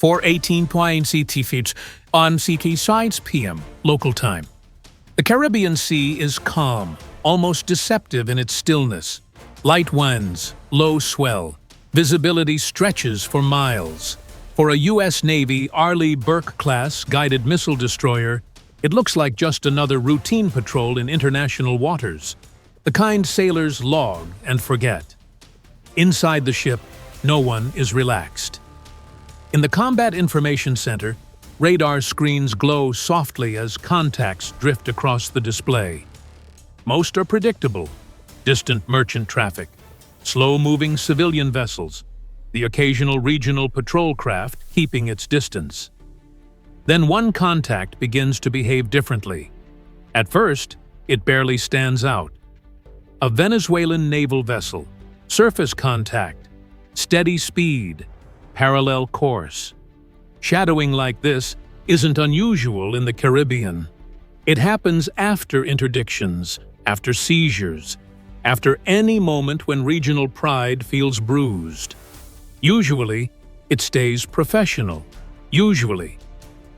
4:18 CT on CT sides PM, local time. The Caribbean Sea is calm, almost deceptive in its stillness. Light winds, low swell. Visibility stretches for miles. For a U.S. Navy Arleigh Burke-class guided missile destroyer, it looks like just another routine patrol in international waters, the kind sailors log and forget. Inside the ship, no one is relaxed. In the Combat Information Center, radar screens glow softly as contacts drift across the display. Most are predictable: distant merchant traffic, slow-moving civilian vessels, the occasional regional patrol craft keeping its distance. Then one contact begins to behave differently. At first, it barely stands out. A Venezuelan naval vessel, surface contact, steady speed, parallel course. Shadowing like this isn't unusual in the Caribbean. It happens after interdictions, after seizures, after any moment when regional pride feels bruised. Usually, it stays professional. Usually.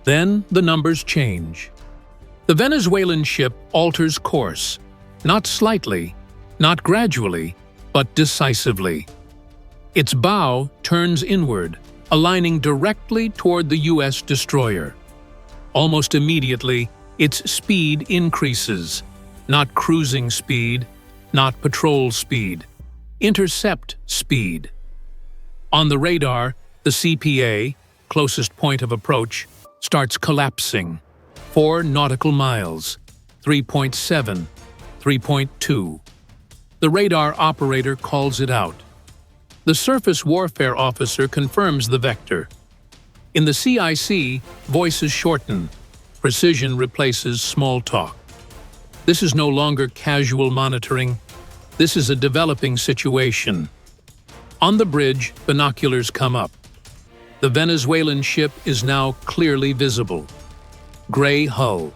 Then the numbers change. The Venezuelan ship alters course, not slightly, not gradually, but decisively. Its bow turns inward, aligning directly toward the U.S. destroyer. Almost immediately, its speed increases. Not cruising speed, not patrol speed. Intercept speed. On the radar, the CPA, closest point of approach, starts collapsing. 4 nautical miles, 3.7, 3.2. The radar operator calls it out. The surface warfare officer confirms the vector. In the CIC, voices shorten. Precision replaces small talk. This is no longer casual monitoring. This is a developing situation. On the bridge, binoculars come up. The Venezuelan ship is now clearly visible. Gray hull,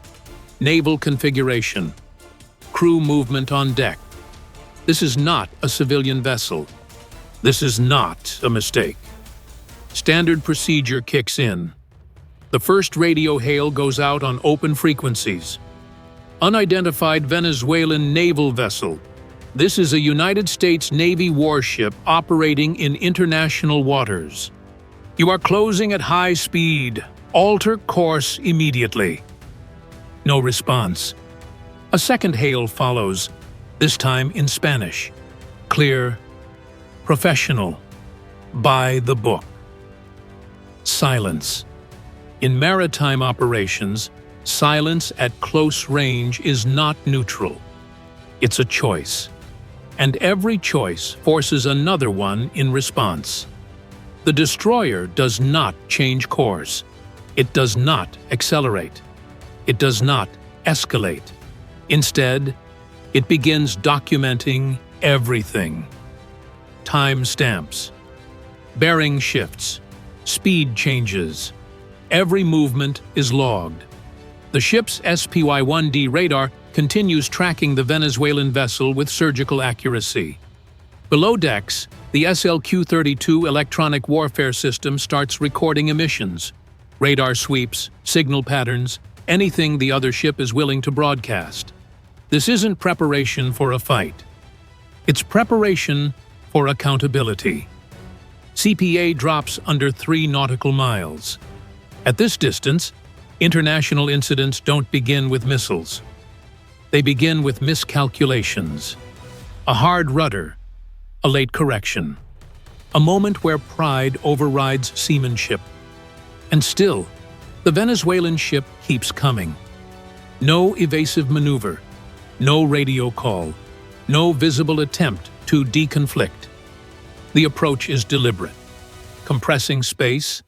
naval configuration, crew movement on deck. This is not a civilian vessel. This is not a mistake. Standard procedure kicks in. The first radio hail goes out on open frequencies. Unidentified Venezuelan naval vessel. This is a United States Navy warship operating in international waters. You are closing at high speed. Alter course immediately. No response. A second hail follows, this time in Spanish. Clear, professional, by the book. Silence. In maritime operations, silence at close range is not neutral. It's a choice. And every choice forces another one in response. The destroyer does not change course. It does not accelerate. It does not escalate. Instead, it begins documenting everything. Time stamps. Bearing shifts. Speed changes. Every movement is logged. The ship's SPY-1D radar continues tracking the Venezuelan vessel with surgical accuracy. Below decks, the SLQ-32 electronic warfare system starts recording emissions, radar sweeps, signal patterns, anything the other ship is willing to broadcast. This isn't preparation for a fight. It's preparation for accountability. CPA drops under 3 nautical miles. At this distance, international incidents don't begin with missiles. They begin with miscalculations. A hard rudder, a late correction. A moment where pride overrides seamanship. And still, the Venezuelan ship keeps coming. No evasive maneuver, no radio call, no visible attempt to deconflict. The approach is deliberate, compressing space,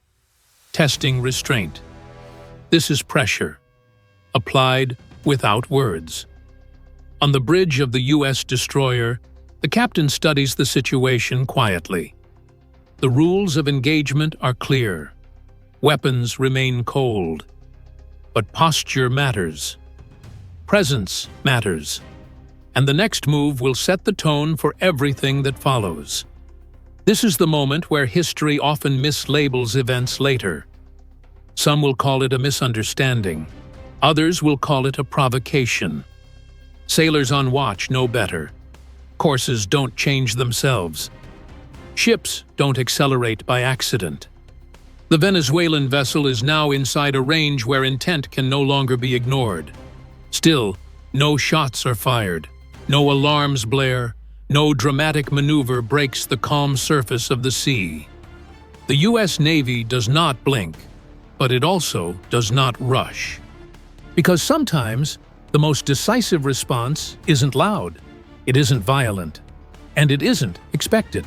testing restraint. This is pressure, applied without words. On the bridge of the U.S. destroyer, the captain studies the situation quietly. The rules of engagement are clear. Weapons remain cold. But posture matters. Presence matters. And the next move will set the tone for everything that follows. This is the moment where history often mislabels events later. Some will call it a misunderstanding. Others will call it a provocation. Sailors on watch know better. Courses don't change themselves. Ships don't accelerate by accident. The Venezuelan vessel is now inside a range where intent can no longer be ignored. Still, no shots are fired, no alarms blare, no dramatic maneuver breaks the calm surface of the sea. The U.S. Navy does not blink, but it also does not rush. Because sometimes, the most decisive response isn't loud, it isn't violent, and it isn't expected.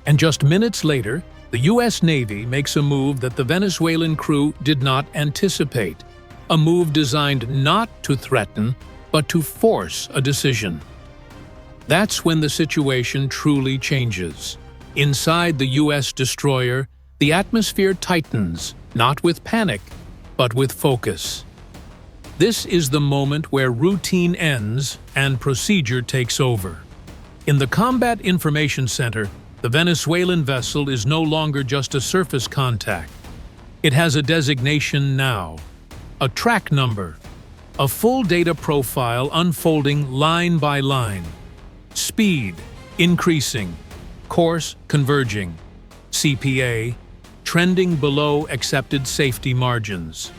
And just minutes later, the U.S. Navy makes a move that the Venezuelan crew did not anticipate, a move designed not to threaten, but to force a decision. That's when the situation truly changes. Inside the U.S. destroyer, the atmosphere tightens, not with panic, but with focus. This is the moment where routine ends and procedure takes over. In the Combat Information Center, the Venezuelan vessel is no longer just a surface contact. It has a designation now, a track number, a full data profile unfolding line by line. Speed increasing, course converging, CPA trending below accepted safety margins.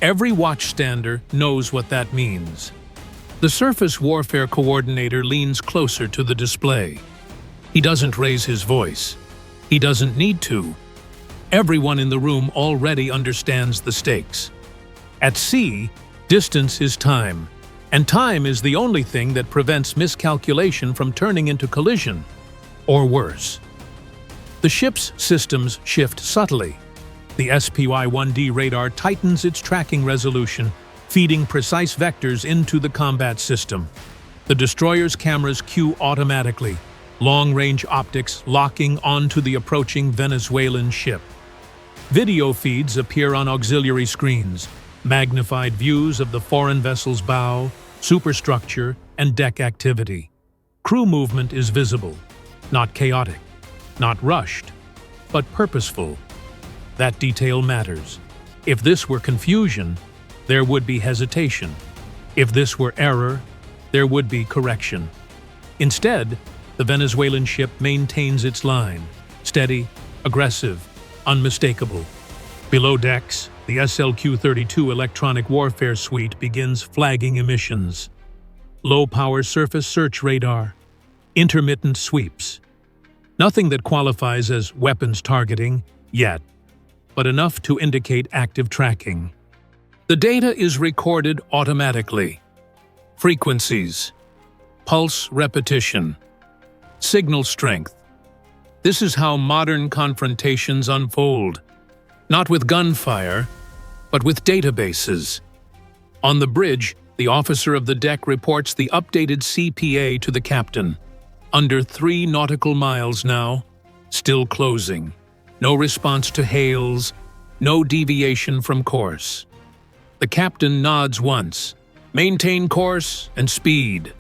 Every watchstander knows what that means. The surface warfare coordinator leans closer to the display. He doesn't raise his voice. He doesn't need to. Everyone in the room already understands the stakes. At sea, distance is time, and time is the only thing that prevents miscalculation from turning into collision, or worse. The ship's systems shift subtly. The SPY-1D radar tightens its tracking resolution, feeding precise vectors into the combat system. The destroyer's cameras cue automatically, long-range optics locking onto the approaching Venezuelan ship. Video feeds appear on auxiliary screens, magnified views of the foreign vessel's bow, superstructure, and deck activity. Crew movement is visible, not chaotic, not rushed, but purposeful. That detail matters. If this were confusion, there would be hesitation. If this were error, there would be correction. Instead, the Venezuelan ship maintains its line, steady, aggressive, unmistakable. Below decks, the SLQ-32 electronic warfare suite begins flagging emissions. Low-power surface search radar, intermittent sweeps. Nothing that qualifies as weapons targeting yet, but enough to indicate active tracking. The data is recorded automatically. Frequencies, pulse repetition, signal strength. This is how modern confrontations unfold, not with gunfire, but with databases. On the bridge, the officer of the deck reports the updated CPA to the captain. Under 3 nautical miles now, still closing. No response to hails, no deviation from course. The captain nods once. Maintain course and speed.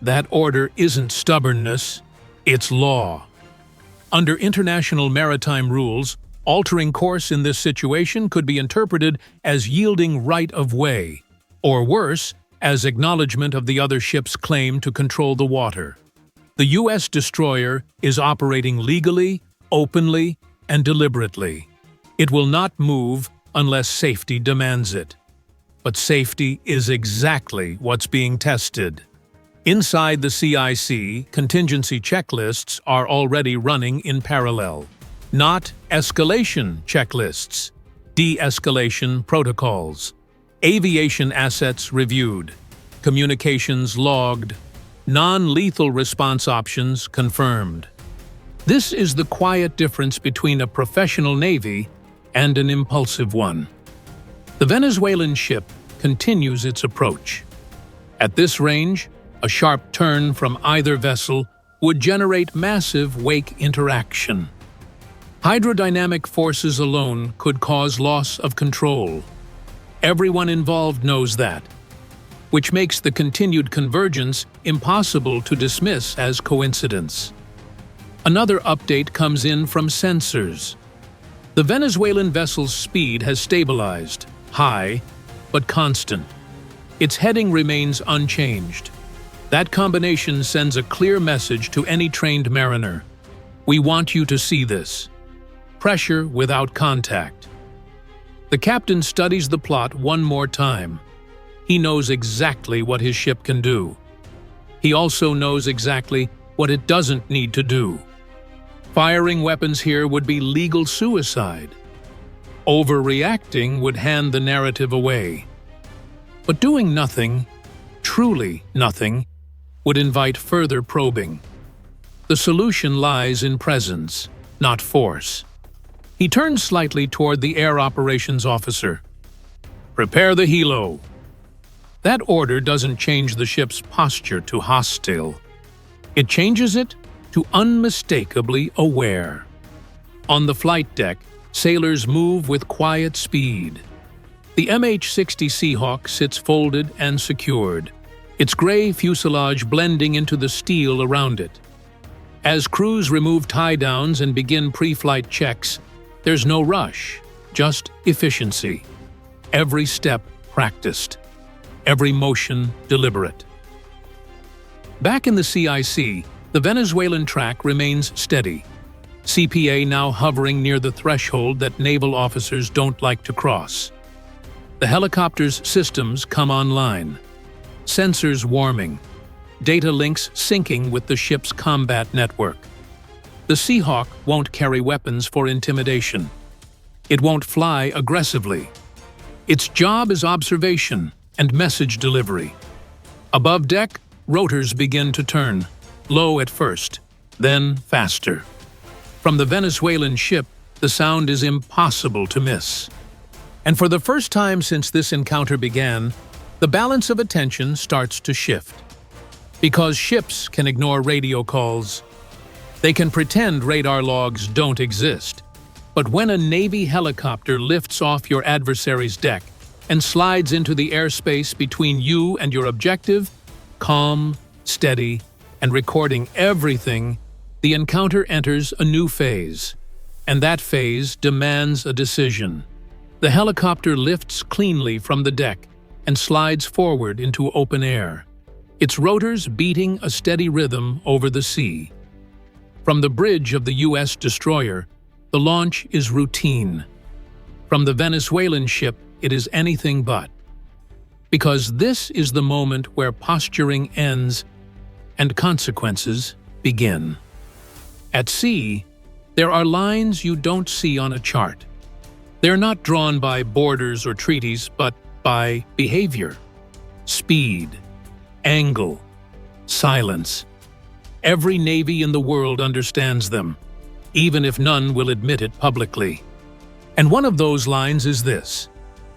That order isn't stubbornness, it's law. Under international maritime rules, altering course in this situation could be interpreted as yielding right of way, or worse, as acknowledgement of the other ship's claim to control the water. The U.S. destroyer is operating legally, openly, and deliberately. It will not move unless safety demands it. But safety is exactly what's being tested. Inside the CIC, contingency checklists are already running in parallel. Not escalation checklists, de-escalation protocols. Aviation assets reviewed, communications logged, non-lethal response options confirmed. This is the quiet difference between a professional navy and an impulsive one. The Venezuelan ship continues its approach. At this range, a sharp turn from either vessel would generate massive wake interaction. Hydrodynamic forces alone could cause loss of control. Everyone involved knows that, which makes the continued convergence impossible to dismiss as coincidence. Another update comes in from sensors. The Venezuelan vessel's speed has stabilized, high, but constant. Its heading remains unchanged. That combination sends a clear message to any trained mariner. We want you to see this. Pressure without contact. The captain studies the plot one more time. He knows exactly what his ship can do. He also knows exactly what it doesn't need to do. Firing weapons here would be legal suicide. Overreacting would hand the narrative away. But doing nothing, truly nothing, would invite further probing. The solution lies in presence, not force. He turns slightly toward the air operations officer. Prepare the helo. That order doesn't change the ship's posture to hostile. It changes it to unmistakably aware. On the flight deck, sailors move with quiet speed. The MH-60 Seahawk sits folded and secured, its gray fuselage blending into the steel around it. As crews remove tie-downs and begin pre-flight checks, there's no rush, just efficiency. Every step practiced, every motion deliberate. Back in the CIC, the Venezuelan track remains steady, CPA now hovering near the threshold that naval officers don't like to cross. The helicopter's systems come online. Sensors warming, data links syncing with the ship's combat network. The Seahawk won't carry weapons for intimidation. It won't fly aggressively. Its job is observation and message delivery. Above deck, rotors begin to turn, low at first, then faster. From the Venezuelan ship, the sound is impossible to miss. And for the first time since this encounter began, the balance of attention starts to shift. Because ships can ignore radio calls. They can pretend radar logs don't exist. But when a Navy helicopter lifts off your adversary's deck and slides into the airspace between you and your objective, calm, steady, and recording everything, the encounter enters a new phase. And that phase demands a decision. The helicopter lifts cleanly from the deck and slides forward into open air, its rotors beating a steady rhythm over the sea. From the bridge of the U.S. destroyer, the launch is routine. From the Venezuelan ship, it is anything but. Because this is the moment where posturing ends and consequences begin. At sea, there are lines you don't see on a chart. They're not drawn by borders or treaties, but by behavior, speed, angle, silence. Every navy in the world understands them, even if none will admit it publicly. And one of those lines is this: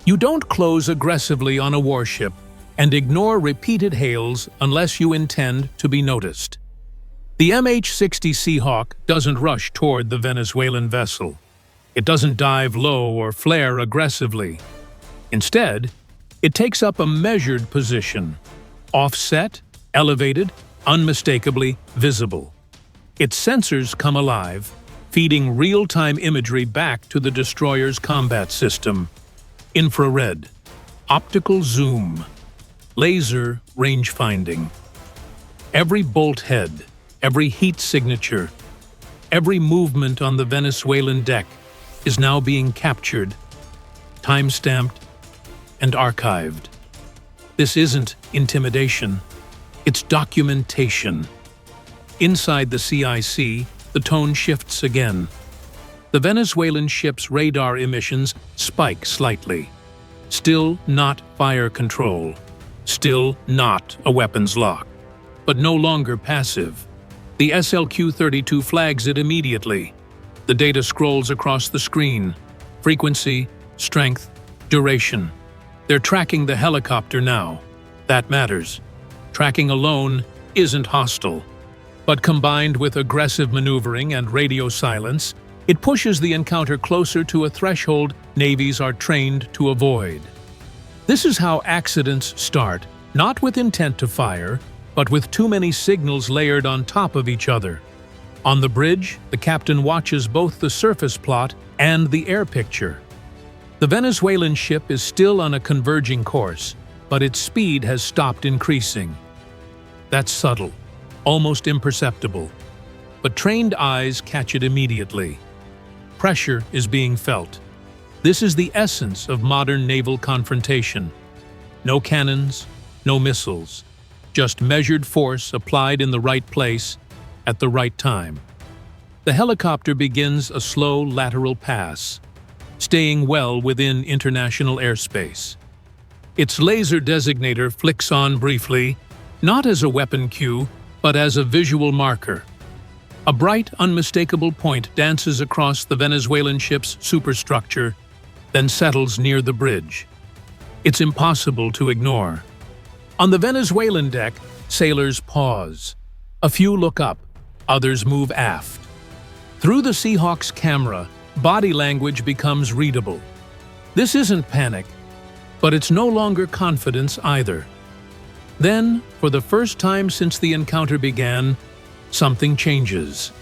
you don't close aggressively on a warship and ignore repeated hails unless you intend to be noticed. The MH-60 Seahawk doesn't rush toward the Venezuelan vessel. It doesn't dive low or flare aggressively. Instead, it takes up a measured position, offset, elevated, unmistakably visible. Its sensors come alive, feeding real-time imagery back to the destroyer's combat system. Infrared, optical zoom, laser range finding. Every bolt head, every heat signature, every movement on the Venezuelan deck is now being captured, time-stamped, and archived. This isn't intimidation, it's documentation. Inside the CIC, the tone shifts again. The Venezuelan ship's radar emissions spike slightly. Still not fire control. Still not a weapons lock. But no longer passive. The SLQ-32 flags it immediately. The data scrolls across the screen. Frequency, strength, duration. They're tracking the helicopter now. That matters. Tracking alone isn't hostile. But combined with aggressive maneuvering and radio silence, it pushes the encounter closer to a threshold navies are trained to avoid. This is how accidents start, not with intent to fire, but with too many signals layered on top of each other. On the bridge, the captain watches both the surface plot and the air picture. The Venezuelan ship is still on a converging course, but its speed has stopped increasing. That's subtle, almost imperceptible, but trained eyes catch it immediately. Pressure is being felt. This is the essence of modern naval confrontation. No cannons, no missiles, just measured force applied in the right place at the right time. The helicopter begins a slow lateral pass, staying well within international airspace. Its laser designator flicks on briefly, not as a weapon cue, but as a visual marker. A bright, unmistakable point dances across the Venezuelan ship's superstructure, then settles near the bridge. It's impossible to ignore. On the Venezuelan deck, sailors pause. A few look up, others move aft. Through the Seahawk's camera, body language becomes readable. This isn't panic, but it's no longer confidence either. Then, for the first time since the encounter began, something changes.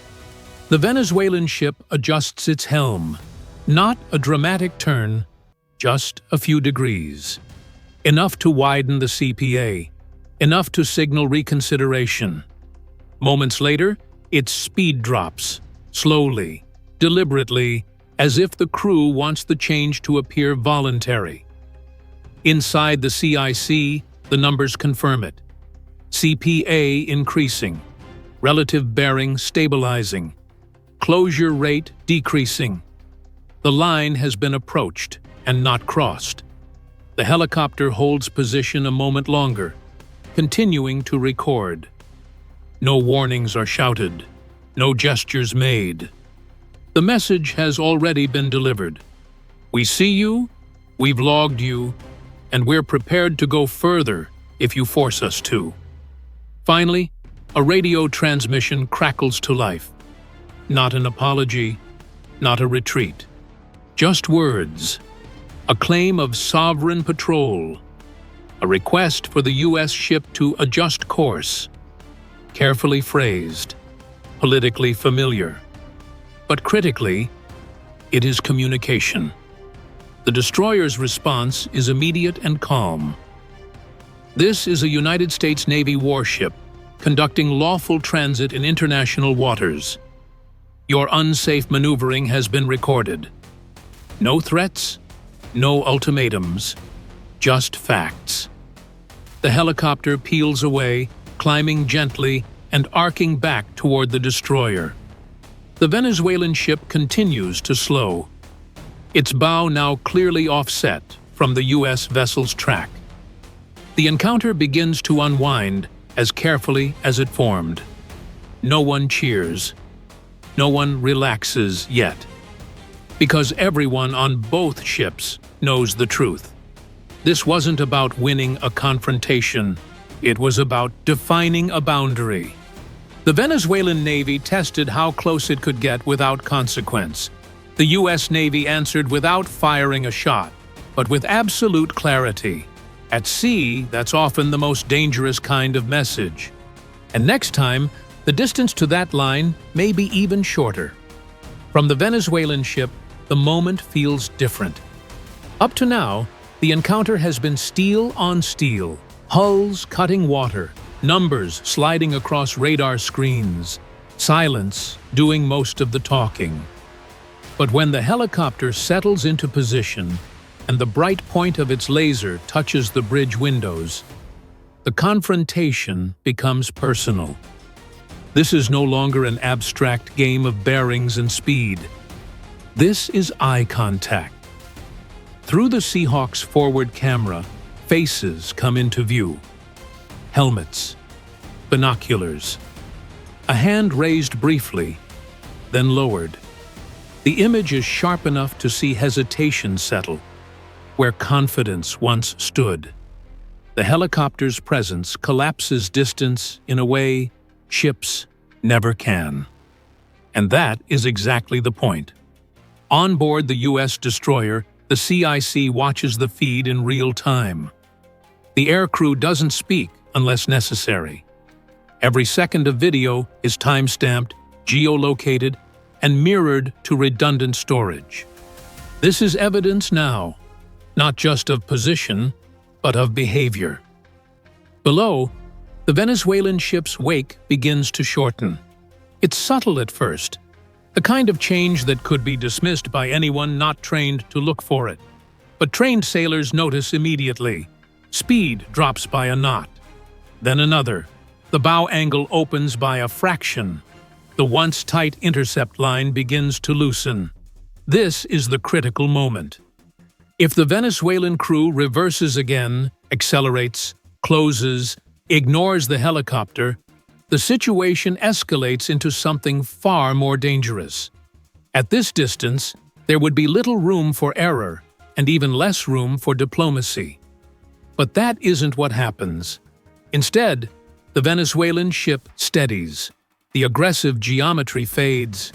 The Venezuelan ship adjusts its helm. Not a dramatic turn, just a few degrees. Enough to widen the CPA, enough to signal reconsideration. Moments later, its speed drops, slowly, deliberately, as if the crew wants the change to appear voluntary. Inside the CIC, the numbers confirm it. CPA increasing, relative bearing stabilizing, closure rate decreasing. The line has been approached and not crossed. The helicopter holds position a moment longer, continuing to record. No warnings are shouted, no gestures made. The message has already been delivered. We see you, we've logged you, and we're prepared to go further if you force us to. Finally, a radio transmission crackles to life. Not an apology, not a retreat. Just words. A claim of sovereign patrol. A request for the U.S. ship to adjust course. Carefully phrased, politically familiar. But critically, it is communication. The destroyer's response is immediate and calm. This is a United States Navy warship conducting lawful transit in international waters. Your unsafe maneuvering has been recorded. No threats, no ultimatums, just facts. The helicopter peels away, climbing gently and arcing back toward the destroyer. The Venezuelan ship continues to slow, its bow now clearly offset from the U.S. vessel's track. The encounter begins to unwind as carefully as it formed. No one cheers. No one relaxes yet. Because everyone on both ships knows the truth. This wasn't about winning a confrontation. It was about defining a boundary. The Venezuelan Navy tested how close it could get without consequence. The U.S. Navy answered without firing a shot, but with absolute clarity. At sea, that's often the most dangerous kind of message. And next time, the distance to that line may be even shorter. From the Venezuelan ship, the moment feels different. Up to now, the encounter has been steel on steel, hulls cutting water, numbers sliding across radar screens, silence doing most of the talking. But when the helicopter settles into position and the bright point of its laser touches the bridge windows, the confrontation becomes personal. This is no longer an abstract game of bearings and speed. This is eye contact. Through the Seahawk's forward camera, faces come into view. Helmets, binoculars, a hand raised briefly, then lowered. The image is sharp enough to see hesitation settle, where confidence once stood. The helicopter's presence collapses distance in a way ships never can. And that is exactly the point. On board the U.S. destroyer, the CIC watches the feed in real time. The aircrew doesn't speak unless necessary. Every second of video is time-stamped, geolocated, and mirrored to redundant storage. This is evidence now, not just of position, but of behavior. Below, the Venezuelan ship's wake begins to shorten. It's subtle at first, the kind of change that could be dismissed by anyone not trained to look for it. But trained sailors notice immediately. Speed drops by a knot, then another. The bow angle opens by a fraction. The once tight intercept line begins to loosen. This is the critical moment. If the Venezuelan crew reverses again, accelerates, closes, ignores the helicopter, the situation escalates into something far more dangerous. At this distance, there would be little room for error and even less room for diplomacy. But that isn't what happens. Instead, the Venezuelan ship steadies. The aggressive geometry fades.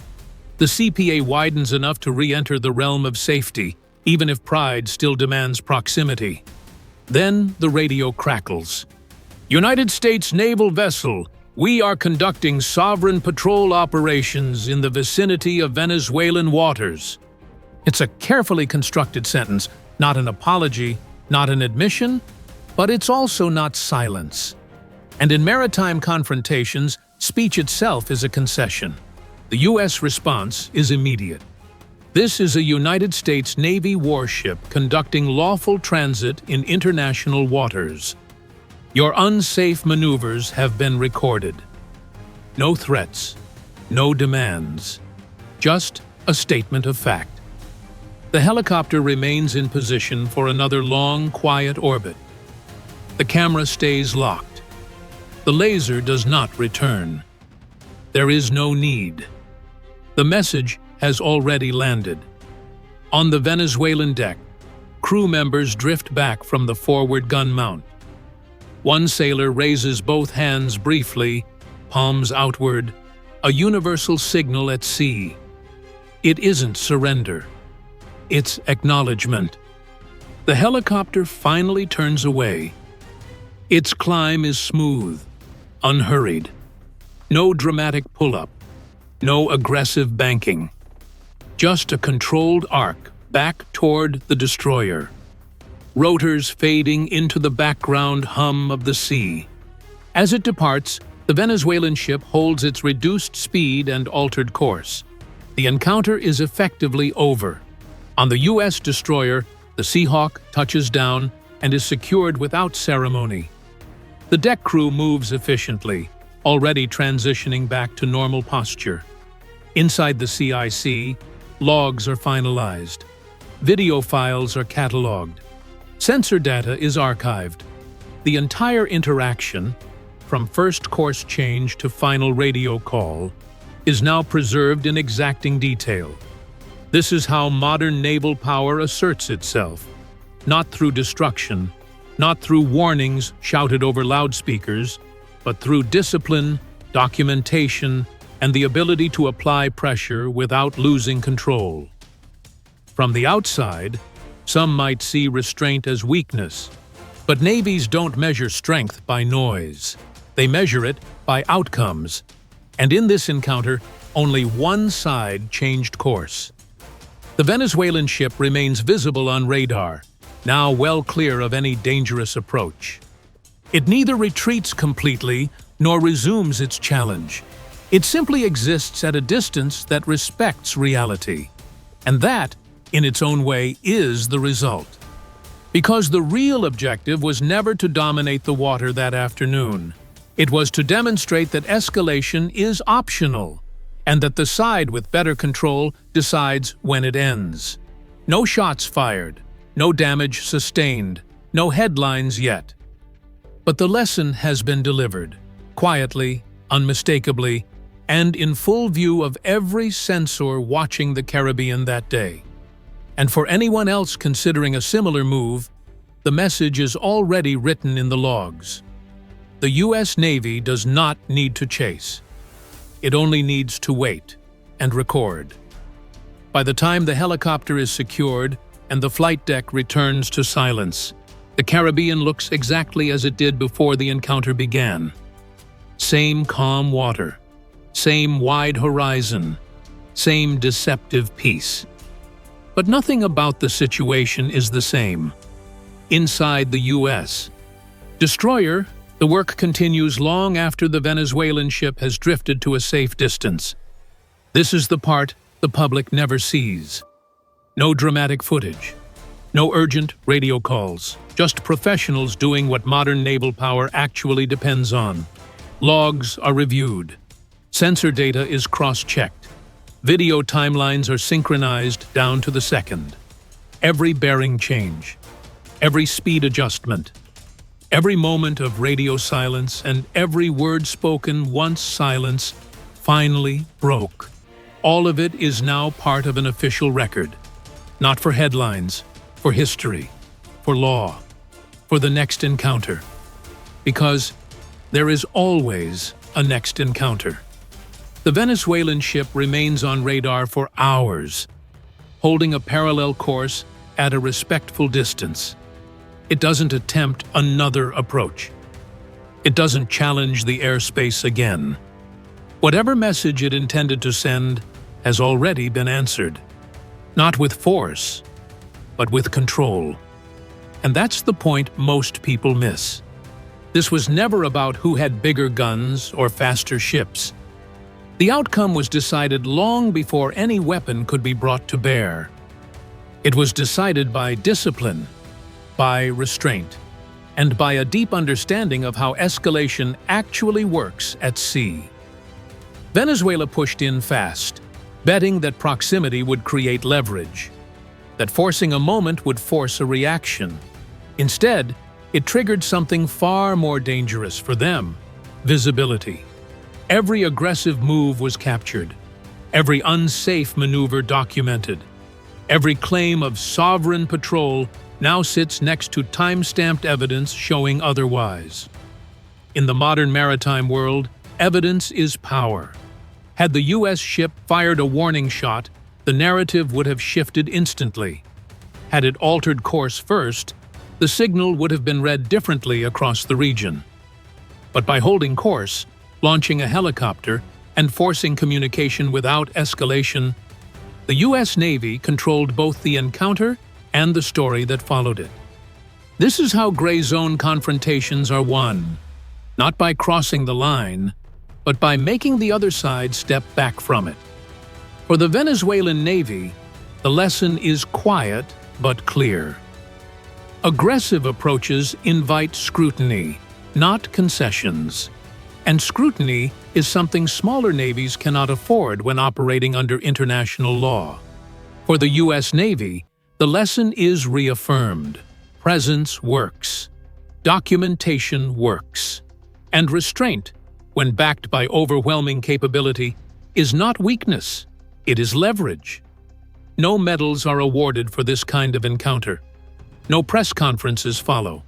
The CPA widens enough to re-enter the realm of safety, even if pride still demands proximity. Then the radio crackles. United States naval vessel, we are conducting sovereign patrol operations in the vicinity of Venezuelan waters. It's a carefully constructed sentence, not an apology, not an admission, but it's also not silence. And in maritime confrontations, speech itself is a concession. The U.S. response is immediate. This is a United States Navy warship conducting lawful transit in international waters. Your unsafe maneuvers have been recorded. No threats, no demands, just a statement of fact. The helicopter remains in position for another long, quiet orbit. The camera stays locked. The laser does not return. There is no need. The message has already landed. On the Venezuelan deck, crew members drift back from the forward gun mount. One sailor raises both hands briefly, palms outward, a universal signal at sea. It isn't surrender. It's acknowledgement. The helicopter finally turns away. Its climb is smooth, unhurried. No dramatic pull-up, no aggressive banking. Just a controlled arc back toward the destroyer. Rotors fading into the background hum of the sea. As it departs, the Venezuelan ship holds its reduced speed and altered course. The encounter is effectively over. On the U.S. destroyer, the Seahawk touches down and is secured without ceremony. The deck crew moves efficiently, already transitioning back to normal posture. Inside the CIC, logs are finalized. Video files are cataloged. Sensor data is archived. The entire interaction, from first course change to final radio call, is now preserved in exacting detail. This is how modern naval power asserts itself, not through destruction, not through warnings shouted over loudspeakers, but through discipline, documentation, and the ability to apply pressure without losing control. From the outside, some might see restraint as weakness, but navies don't measure strength by noise. They measure it by outcomes. And in this encounter, only one side changed course. The Venezuelan ship remains visible on radar, now well clear of any dangerous approach. It neither retreats completely nor resumes its challenge. It simply exists at a distance that respects reality. And that, in its own way, is the result. Because the real objective was never to dominate the water that afternoon. It was to demonstrate that escalation is optional, and that the side with better control decides when it ends. No shots fired, no damage sustained, no headlines yet. But the lesson has been delivered, quietly, unmistakably, and in full view of every censor watching the Caribbean that day. And for anyone else considering a similar move, the message is already written in the logs. The U.S. Navy does not need to chase. It only needs to wait and record. By the time the helicopter is secured and the flight deck returns to silence, the Caribbean looks exactly as it did before the encounter began. Same calm water, Same wide horizon, same deceptive peace. But nothing about the situation is the same. Inside the U.S. destroyer, the work continues long after the Venezuelan ship has drifted to a safe distance. This is the part the public never sees. No dramatic footage. No urgent radio calls. Just professionals doing what modern naval power actually depends on. Logs are reviewed. Sensor data is cross-checked. Video timelines are synchronized down to the second. Every bearing change, every speed adjustment, every moment of radio silence, and every word spoken once silence finally broke. All of it is now part of an official record. Not for headlines, for history, for law, for the next encounter. Because there is always a next encounter. The Venezuelan ship remains on radar for hours, holding a parallel course at a respectful distance. It doesn't attempt another approach. It doesn't challenge the airspace again. Whatever message it intended to send has already been answered. Not with force, but with control. And that's the point most people miss. This was never about who had bigger guns or faster ships. The outcome was decided long before any weapon could be brought to bear. It was decided by discipline, by restraint, and by a deep understanding of how escalation actually works at sea. Venezuela pushed in fast, betting that proximity would create leverage, that forcing a moment would force a reaction. Instead, it triggered something far more dangerous for them: visibility. Every aggressive move was captured, every unsafe maneuver documented. Every claim of sovereign patrol now sits next to time-stamped evidence showing otherwise. In the modern maritime world, evidence is power. Had the U.S. ship fired a warning shot, the narrative would have shifted instantly. Had it altered course first, the signal would have been read differently across the region. But by holding course, launching a helicopter, and forcing communication without escalation, the U.S. Navy controlled both the encounter and the story that followed it. This is how gray zone confrontations are won, not by crossing the line, but by making the other side step back from it. For the Venezuelan Navy, the lesson is quiet but clear. Aggressive approaches invite scrutiny, not concessions. And scrutiny is something smaller navies cannot afford when operating under international law. For the U.S. Navy, the lesson is reaffirmed. Presence works. Documentation works. And restraint, when backed by overwhelming capability, is not weakness, it is leverage. No medals are awarded for this kind of encounter. No press conferences follow.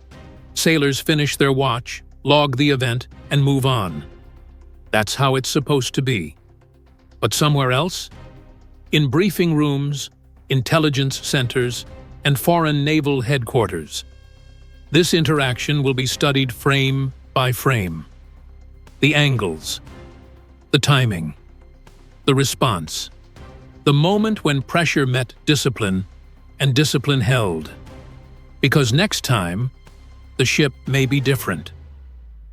Sailors finish their watch, log the event, and move on. That's how it's supposed to be. But somewhere else? In briefing rooms, intelligence centers, and foreign naval headquarters. This interaction will be studied frame by frame. The angles, the timing, the response, the moment when pressure met discipline and discipline held. Because next time, the ship may be different.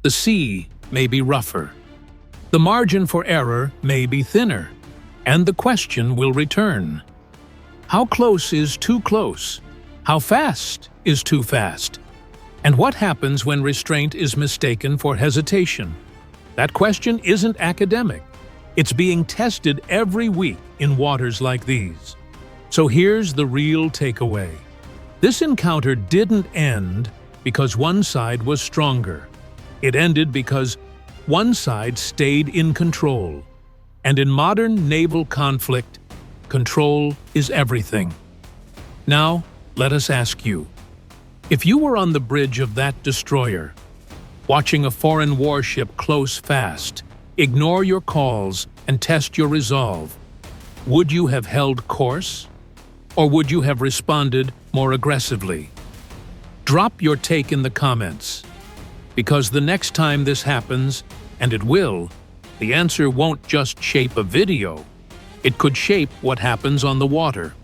The sea may be rougher. The margin for error may be thinner. And the question will return. How close is too close? How fast is too fast? And what happens when restraint is mistaken for hesitation? That question isn't academic. It's being tested every week in waters like these. So here's the real takeaway. This encounter didn't end because one side was stronger. It ended because one side stayed in control. And in modern naval conflict, control is everything. Now, let us ask you, if you were on the bridge of that destroyer, watching a foreign warship close fast, ignore your calls and test your resolve, would you have held course? Or would you have responded more aggressively? Drop your take in the comments, because the next time this happens, and it will, The answer won't just shape a video. It could shape what happens on the water.